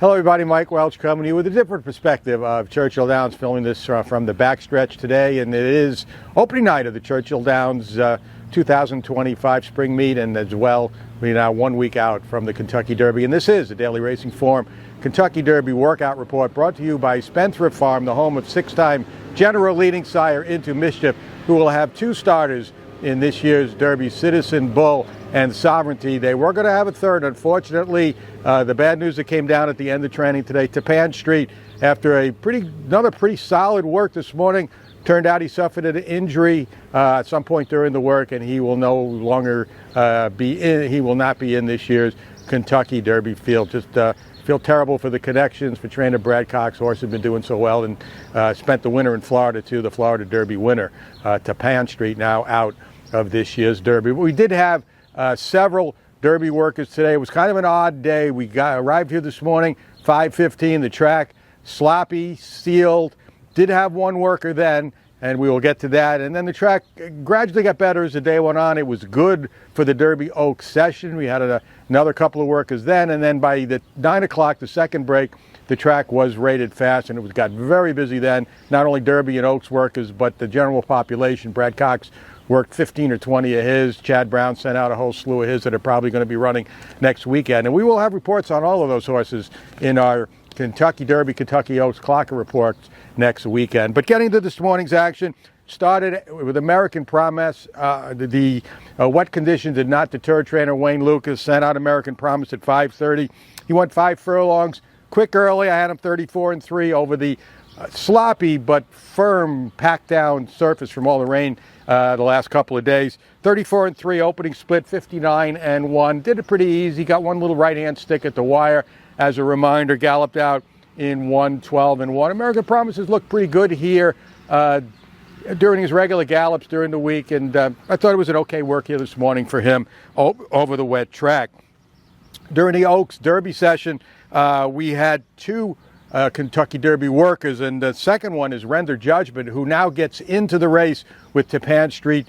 Hello everybody, Mike Welch coming to you with a different perspective of Churchill Downs, filming this from the backstretch today, and it is opening night of the Churchill Downs 2025 spring meet, and as well, we're now 1 week out from the Kentucky Derby, and this is the Daily Racing Form Kentucky Derby Workout Report, brought to you by Spendthrift Farm, the home of six-time general leading sire Into Mischief, who will have two starters in this year's Derby, Citizen Bull and Sovereignty. They were going to have a third. Unfortunately, the bad news that came down at the end of training today, Tapan Street, after another pretty solid work this morning, turned out he suffered an injury at some point during the work, and he will no longer he will not be in this year's Kentucky Derby field. Just feel terrible for the connections, for trainer Brad Cox. Horse had been doing so well and spent the winter in Florida too, the Florida Derby winner. Tapan Street now out of this year's Derby. We did have several Derby workers today. It was kind of an odd day. We arrived here this morning, 5:15. The track sloppy, sealed. Did have one worker then, and we will get to that. And then the track gradually got better as the day went on. It was good for the Derby Oaks session. We had another couple of workers then, and then by the 9 o'clock, the second break, the track was rated fast, and it got very busy then. Not only Derby and Oaks workers, but the general population. Brad Cox worked 15 or 20 of his. Chad Brown sent out a whole slew of his that are probably going to be running next weekend. And we will have reports on all of those horses in our Kentucky Derby, Kentucky Oaks Clocker reports next weekend. But getting to this morning's action, started with American Promise. The wet conditions did not deter trainer Wayne Lucas. Sent out American Promise at 5:30. He went 5 furlongs. Quick early, I had him 34-3 over the sloppy but firm packed down surface from all the rain the last couple of days. 34-3 opening split, 59-1. Did it pretty easy. Got one little right hand stick at the wire. As a reminder, galloped out in 1:12-1. American Promises looked pretty good here during his regular gallops during the week, and I thought it was an okay work here this morning for him over the wet track. During the Oaks Derby session, we had two Kentucky Derby workers, and the second one is Render Judgment, who now gets into the race with Tapan Street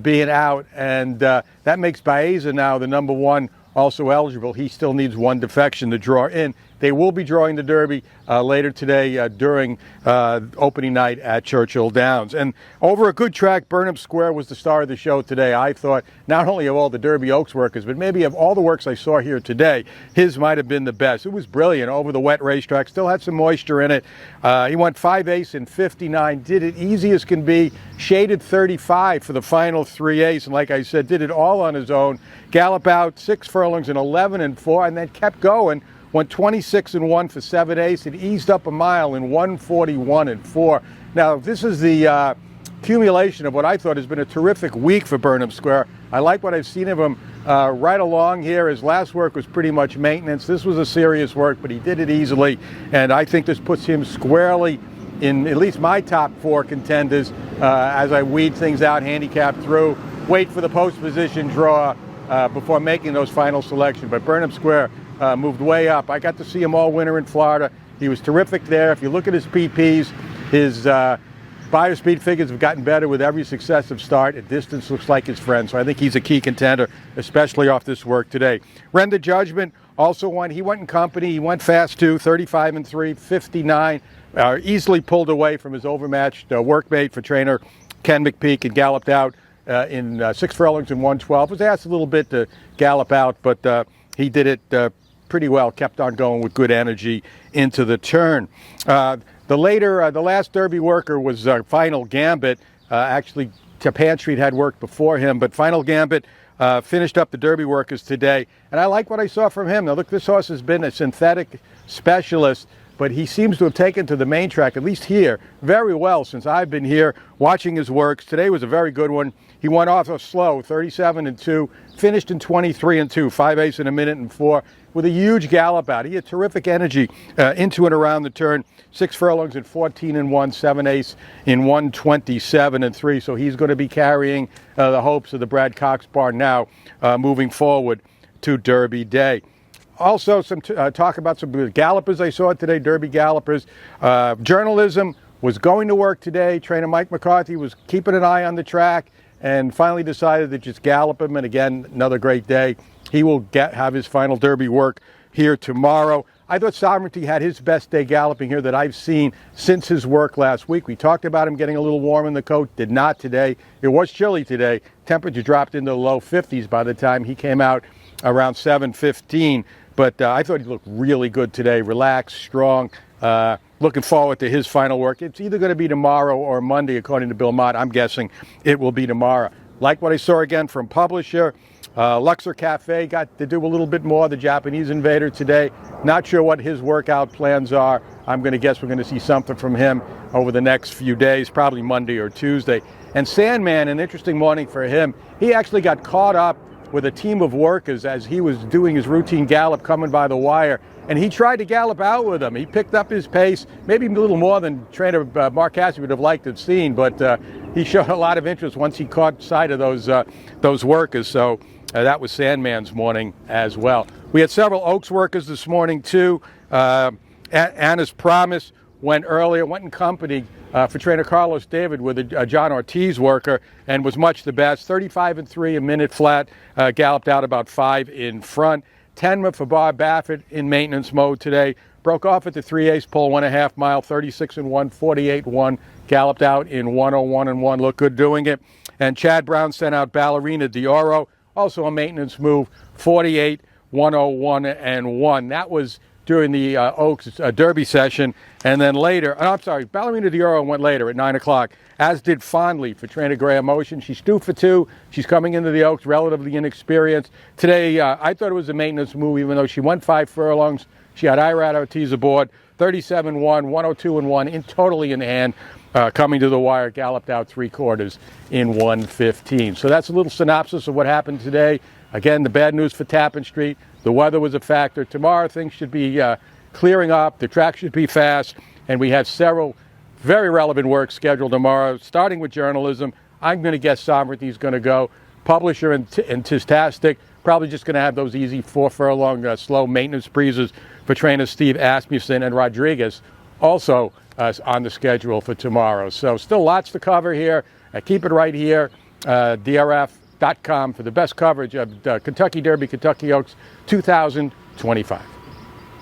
being out, and that makes Baeza now the number one, also eligible. He still needs one defection to draw in. They will be drawing the Derby later today during opening night at Churchill Downs. And over a good track, Burnham Square was the star of the show today. I thought not only of all the Derby Oaks workers, but maybe of all the works I saw here today, his might have been the best. It was brilliant over the wet racetrack. Still had some moisture in it. He went 5 in 59. Did it easy as can be. Shaded 35 for the final 3/8. And like I said, did it all on his own. Gallop out 6 furlongs in 11-4, and then kept going. Went 26-1 for 7/8 and eased up a mile in 141-4. Now, this is the accumulation of what I thought has been a terrific week for Burnham Square. I like what I've seen of him right along here. His last work was pretty much maintenance. This was a serious work, but he did it easily, and I think this puts him squarely in at least my top 4 contenders as I weed things out, handicap through, wait for the post position draw before making those final selections. But Burnham Square moved way up. I got to see him all winter in Florida. He was terrific there. If you look at his PPs, his buyer speed figures have gotten better with every successive start. At distance looks like his friend, so I think he's a key contender, especially off this work today. Render Judgment also won. He went in company. He went fast too, 35-3, 59. Easily pulled away from his overmatched workmate for trainer Ken McPeak and galloped out in 6 furlongs in 1:12. Was asked a little bit to gallop out, but he did it pretty well, kept on going with good energy into the turn. The last Derby worker was Final Gambit. Actually, Tapan Street had worked before him, but Final Gambit finished up the Derby workers today, and I like what I saw from him. Now, look, this horse has been a synthetic specialist, but he seems to have taken to the main track, at least here, very well since I've been here watching his works. Today was a very good one. He went off a slow, 37-2, finished in 23-2, 5/8 in 1:04, with a huge gallop out. He had terrific energy into and around the turn, 6 furlongs in 14-1, 7/8 in 127-3. So he's going to be carrying the hopes of the Brad Cox barn now moving forward to Derby Day. Also, some talk about some gallopers I saw today, Derby gallopers. Journalism was going to work today. Trainer Mike McCarthy was keeping an eye on the track and finally decided to just gallop him. And again, another great day. He will have his final Derby work here tomorrow. I thought Sovereignty had his best day galloping here that I've seen since his work last week. We talked about him getting a little warm in the coat. Did not today. It was chilly today. Temperature dropped into the low 50s by the time he came out around 7:15. But I thought he looked really good today. Relaxed, strong. Looking forward to his final work. It's either going to be tomorrow or Monday, according to Bill Mott. I'm guessing it will be tomorrow. Like what I saw again from Publisher. Luxor Cafe got to do a little bit more, the Japanese invader today. Not sure what his workout plans are. I'm going to guess we're going to see something from him over the next few days, probably Monday or Tuesday. And Sandman, an interesting morning for him. He actually got caught up with a team of workers as he was doing his routine gallop coming by the wire. And he tried to gallop out with them. He picked up his pace, maybe a little more than trainer Mark Cassidy would have liked to have seen, but he showed a lot of interest once he caught sight of those workers. So that was Sandman's morning as well. We had several Oaks workers this morning too. Anna's Promise went in company for trainer Carlos David with a John Ortiz worker and was much the best. 35-3 a minute flat, galloped out about 5 in front. Tenma for Bob Baffert in maintenance mode today. Broke off at the 3/8 pole, 1.5 mile, 36-1, 48-1. Galloped out in 101-1. Looked good doing it. And Chad Brown sent out Ballerina D'Oro, also a maintenance move, 48, 101-1. That was during the Oaks Derby session. And then later, Ballerina D'Oro went later at 9 o'clock, as did Fondly for trainer Graham Motion. She's 2 for 2. She's coming into the Oaks relatively inexperienced. Today, I thought it was a maintenance move, even though she won 5 furlongs. She had Irad Ortiz aboard, 37-1, 102-1, totally in hand. Coming to the wire, galloped out 3/4 in 1:15. So that's a little synopsis of what happened today. Again, the bad news for Tappan Street. The weather was a factor. Tomorrow, things should be clearing up. The track should be fast. And we have several very relevant work scheduled tomorrow, starting with journalism. I'm going to guess Sovereignty is going to go. Publisher and Tistastic, probably just going to have those easy 4 furlong slow maintenance breezes for trainers Steve Asmussen and Rodriguez, also on the schedule for tomorrow. So still lots to cover here. Keep it right here, DRF.com, for the best coverage of Kentucky Derby, Kentucky Oaks 2025.